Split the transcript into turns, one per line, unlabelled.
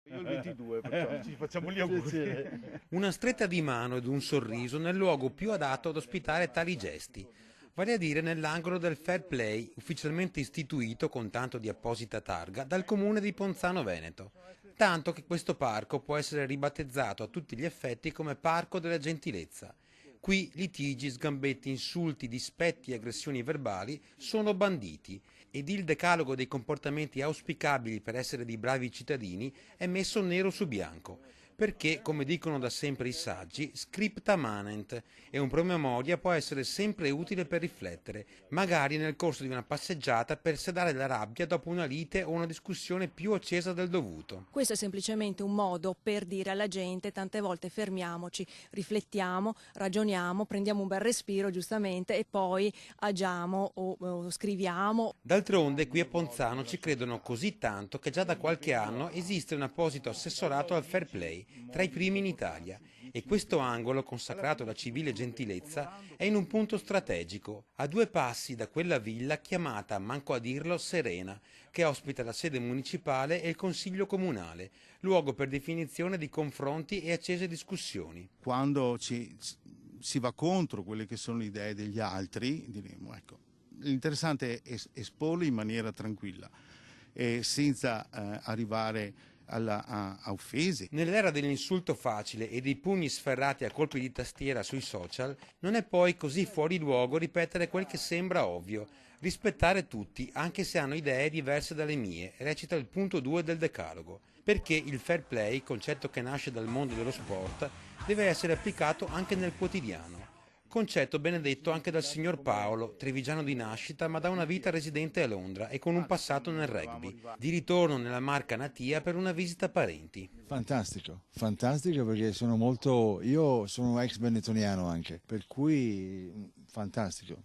Io il 22, perciò ci facciamo gli auguri.
Una stretta di mano ed un sorriso nel luogo più adatto ad ospitare tali gesti, vale a dire nell'angolo del Fair Play, ufficialmente istituito con tanto di apposita targa dal comune di Ponzano Veneto, tanto che questo parco può essere ribattezzato a tutti gli effetti come Parco della Gentilezza. Qui litigi, sgambetti, insulti, dispetti e aggressioni verbali sono banditi ed il decalogo dei comportamenti auspicabili per essere di bravi cittadini è messo nero su bianco, perché, come dicono da sempre i saggi, scripta manent e un promemoria può essere sempre utile per riflettere, magari nel corso di una passeggiata per sedare la rabbia dopo una lite o una discussione più accesa del dovuto.
Questo è semplicemente un modo per dire alla gente tante volte fermiamoci, riflettiamo, ragioniamo, prendiamo un bel respiro giustamente e poi agiamo o scriviamo.
D'altronde qui a Ponzano ci credono così tanto che già da qualche anno esiste un apposito assessorato al fair play, tra i primi in Italia, e questo angolo consacrato alla civile gentilezza è in un punto strategico, a 2 passi da quella villa chiamata, manco a dirlo, Serena, che ospita la sede municipale e il consiglio comunale, luogo per definizione di confronti e accese discussioni.
Quando si va contro quelle che sono le idee degli altri, diremo, ecco, l'interessante è esporle in maniera tranquilla e senza arrivare a offese.
Nell'era dell'insulto facile e dei pugni sferrati a colpi di tastiera sui social, non è poi così fuori luogo ripetere quel che sembra ovvio. Rispettare tutti, anche se hanno idee diverse dalle mie, recita il punto 2 del decalogo. Perché il fair play, concetto che nasce dal mondo dello sport, deve essere applicato anche nel quotidiano. Concetto benedetto anche dal signor Paolo, trevigiano di nascita ma da una vita residente a Londra e con un passato nel rugby, di ritorno nella Marca natia per una visita a parenti.
Fantastico, fantastico perché io sono ex benetoniano anche, per cui fantastico.